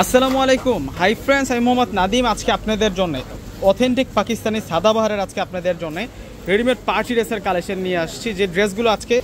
আসসালামু আলাইকুম। Hi friends, আমি মোহাম্মদ নাদিম। আজকে আপনাদের জন্য অথেন্টিক পাকিস্তানি সাদাবাহারের আজকে আপনাদের জন্য রেডিমেড পার্টি ড্রেসের কালেকশন নিয়ে আসছি। যে ড্রেসগুলো আজকে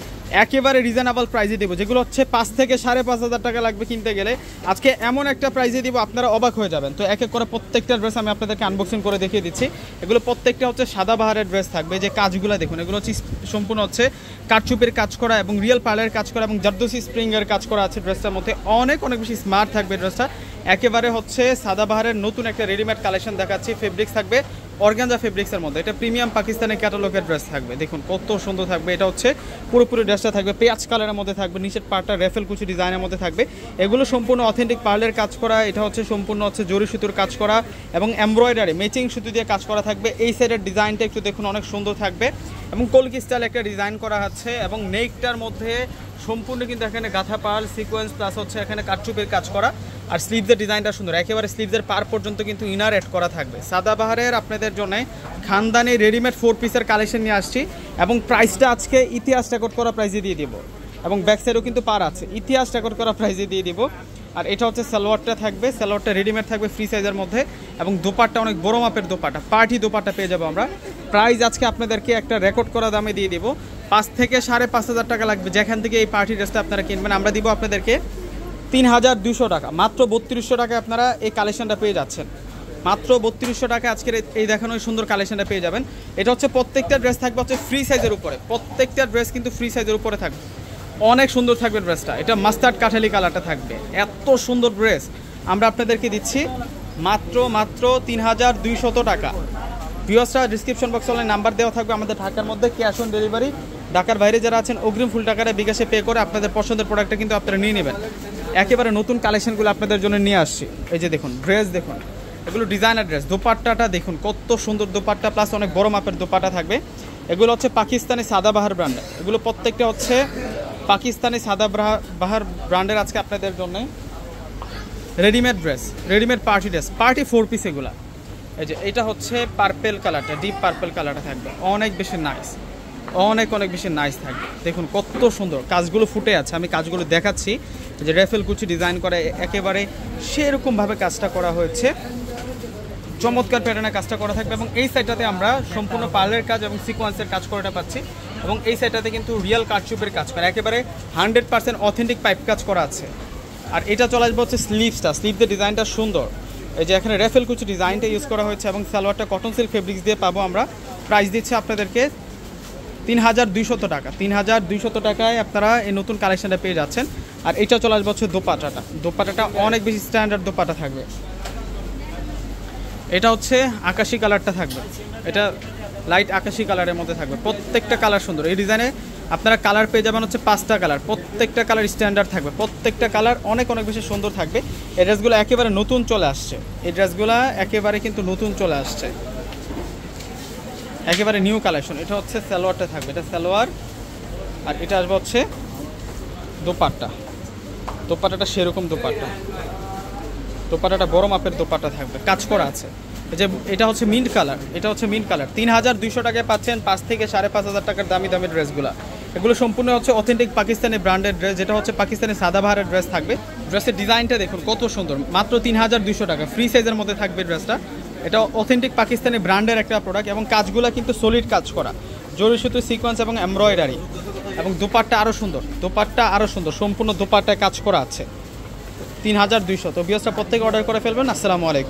একেবারে রিজনেবল প্রাইসে দেবো, যেগুলো হচ্ছে 5 থেকে 5,500 টাকা লাগবে কিনতে গেলে, আজকে এমন একটা প্রাইসে দিব আপনারা অবাক হয়ে যাবেন। তো এক এক করে প্রত্যেকটা ড্রেস আমি আপনাদেরকে আনবক্সিং করে দেখিয়ে দিচ্ছি। এগুলো প্রত্যেকটা হচ্ছে সাদাবাহারের ড্রেস থাকবে। যে কাজগুলো দেখুন, এগুলো হচ্ছে সম্পূর্ণ হচ্ছে কাঠচুপের কাজ করা এবং রিয়েল পার্লের কাজ করা এবং জারদোসি স্প্রিংয়ের কাজ করা আছে ড্রেসটার মধ্যে। অনেক বেশি স্মার্ট থাকবে ড্রেসটা। একেবারে হচ্ছে সাদাবাহারের নতুন একটা রেডিমেড কালেকশন দেখাচ্ছি। ফেব্রিক্স থাকবে অর্গানজা ফেব্রিক্সের মধ্যে। এটা প্রিমিয়াম পাকিস্তানি ক্যাটালগের ড্রেস থাকবে। দেখুন কত সুন্দর থাকবে। এটা হচ্ছে পুরোপুরি ড্রেসটা থাকবে পেঁয়াজ কালারের মধ্যে থাকবে। নিচের পার্টটা রেফেল কুচি ডিজাইনের মধ্যে থাকবে। এগুলো সম্পূর্ণ অথেন্টিক পার্লের কাজ করা। এটা হচ্ছে সম্পূর্ণ হচ্ছে জরি সুতোর কাজ করা এবং এমব্রয়ডারি ম্যাচিং সুতো দিয়ে কাজ করা থাকবে। এই সাইডের ডিজাইনটা একটু দেখুন, অনেক সুন্দর থাকবে এবং কলকি স্টাইল একটা ডিজাইন করা আছে এবং নেকটার মধ্যে সম্পূর্ণ কিন্তু এখানে গাঁথা পাল সিকোয়েন্স প্লাস হচ্ছে এখানে কাঠচুপের কাজ করা। আর স্লিভসের ডিজাইনটা সুন্দর, একেবারে স্লিভসের পার পর্যন্ত কিন্তু ইনার অ্যাড করা থাকবে। সাদাবাহারের আপনাদের জন্য খানদানি রেডিমেড 4 পিসের কালেকশন নিয়ে আসছি এবং প্রাইসটা আজকে ইতিহাস রেকর্ড করা প্রাইসে দিয়ে দিব এবং ব্যাক সাইডেও কিন্তু পার আছে, ইতিহাস রেকর্ড করা প্রাইসে দিয়ে দিব। আর এটা হচ্ছে সালোয়ারটা থাকবে, সালোয়ারটা রেডিমেড থাকবে ফ্রি সাইজের মধ্যে এবং দোপাট্টা অনেক বড় মাপের দোপাট্টা, পার্টি দোপাট্টা পেয়ে যাবো আমরা। প্রাইস আজকে আপনাদেরকে একটা রেকর্ড করা দামে দিয়ে দিব। 5 থেকে 5,500 টাকা লাগবে যেখান থেকে এই পার্টি ড্রেসটা আপনারা কিনবেন। আমরা দিব আপনাদেরকে 3,200 টাকা, মাত্র 3200 টাকায় আপনারা এই কালেকশনটা পেয়ে যাচ্ছেন। মাত্র 3200 টাকা আজকের এই দেখানো সুন্দর কালেকশনটা পেয়ে যাবেন। এটা হচ্ছে প্রত্যেকটা ড্রেস থাকবে হচ্ছে ফ্রি সাইজের উপরে, প্রত্যেকটা ড্রেস কিন্তু ফ্রি সাইজের উপরে থাকবে। অনেক সুন্দর থাকবে ড্রেসটা। এটা মাস্টার্ড কাঠালি কালারটা থাকবে। এত সুন্দর ড্রেস আমরা আপনাদেরকে দিচ্ছি মাত্র 3,200 টাকা। ভিউয়ার্সরা ডিসক্রিপশন বক্সে অনলাইন নাম্বার দেওয়া থাকবে আমাদের ঢাকার মধ্যে, ক্যাশ অন ডেলিভারি। ঢাকার বাইরে যারা আছেন অগ্রিম ফুল টাকাটা বিকাশে পে করে আপনাদের পছন্দের প্রোডাক্টটা কিন্তু আপনারা নিয়ে নেবেন। একেবারে নতুন কালেকশনগুলো আপনাদের জন্য নিয়ে আসছি। এই যে দেখুন ড্রেস, দেখুন এগুলো ডিজাইনার ড্রেস। দোপাট্টাটা দেখুন কত সুন্দর দোপাট্টা প্লাস অনেক বড় মাপের দোপাট্টা থাকবে। এগুলো হচ্ছে পাকিস্তানি সাদাবাহার ব্র্যান্ডের। এগুলো প্রত্যেকটা হচ্ছে পাকিস্তানি সাদাবাহার ব্র্যান্ডের আজকে আপনাদের জন্য readymade dress, readymade party dress, party 4 piece এগুলা। এই যে এটা হচ্ছে পার্পেল কালারটা, ডিপ পার্পেল কালারটা থাকবে। অনেক বেশি নাইস, অনেক বেশি নাইস থাকবে। দেখুন কত সুন্দর কাজগুলো ফুটে আছে, আমি কাজগুলো দেখাচ্ছি। যে রেফেল কুচি ডিজাইন করা, একেবারে সেরকমভাবে কাজটা করা হয়েছে, চমৎকার প্যাটার্নের কাজটা করা থাকবে। এবং এই সাইডটাতে আমরা সম্পূর্ণ পার্লের কাজ এবং সিকোয়েন্সের কাজ করাটা পাচ্ছি এবং এই সাইডটাতে কিন্তু রিয়েল কাঠচুপের কাজ করা, একেবারে 100% অথেন্টিক পাইপ কাজ করা আছে। আর এটা চলে আসবে হচ্ছে স্লিভসটা, স্লিভদের ডিজাইনটা সুন্দর। এই যে এখানে রেফেল কুচি ডিজাইনটা ইউজ করা হয়েছে এবং সালোয়ারটা কটন সিল্ক ফেব্রিক্স দিয়ে পাবো আমরা। প্রাইস দিচ্ছে আপনাদেরকে 3,200 টাকা। 3,200 টাকায় আপনারা এই নতুন কালেকশনটা পেয়ে যাচ্ছেন। আর এটা চলে আসবে হচ্ছে দোপাট্টাটা, দোপাট্টাটা অনেক বেশি স্ট্যান্ডার্ড দোপাট্টা থাকবে। এটা হচ্ছে আকাশি কালারটা থাকবে, এটা লাইট আকাশি কালারের মধ্যে থাকবে। প্রত্যেকটা কালার সুন্দর। এই ডিজাইনে আপনারা কালার পেয়ে যাবেন হচ্ছে 5টা কালার, প্রত্যেকটা কালার স্ট্যান্ডার্ড থাকবে, প্রত্যেকটা কালার অনেক বেশি সুন্দর থাকবে। এই ড্রেসগুলো একেবারে নতুন চলে আসছে, এই ড্রেসগুলো একেবারে কিন্তু নতুন চলে আসছে, একেবারে নিউ কালেকশন। এটা হচ্ছে সালোয়ারটা থাকবে, এটা সালোয়ার। আর এটা আসবে হচ্ছে দোপাট্টা, দোপাট্টাটা সেরকম দোপাট্টা, দোপাট্টাটা বড় মাপের দোপাট্টা থাকবে, কাজ করা আছে। যে এটা হচ্ছে মিন্ট কালার, এটা হচ্ছে মিন্ট কালার। 3,200 টাকায় পাচ্ছেন 5 থেকে 5,500 টাকার দামি ড্রেসগুলো। এগুলো সম্পূর্ণ হচ্ছে অথেন্টিক পাকিস্তানি ব্র্যান্ডের ড্রেস, যেটা হচ্ছে পাকিস্তানি সাদাবাহারের ড্রেস থাকবে। ড্রেসের ডিজাইনটা দেখুন কত সুন্দর, মাত্র 3,200 টাকা, ফ্রি সাইজের মধ্যে থাকবে ড্রেসটা। এটা অথেন্টিক পাকিস্তানি ব্র্যান্ডের একটা প্রোডাক্ট এবং কাজগুলো কিন্তু সলিড কাজ করা, জরি সুতো সিকোয়েন্স এবং এমব্রয়ডারি। এবং দোপাট্টা আরও সুন্দর, দোপাট্টা আরও সুন্দর, সম্পূর্ণ দোপাট্টায় কাজ করা আছে। 3,200। তো ভিউয়ার্সরা প্রত্যেকে অর্ডার করে ফেলবেন। আসসালামু আলাইকুম।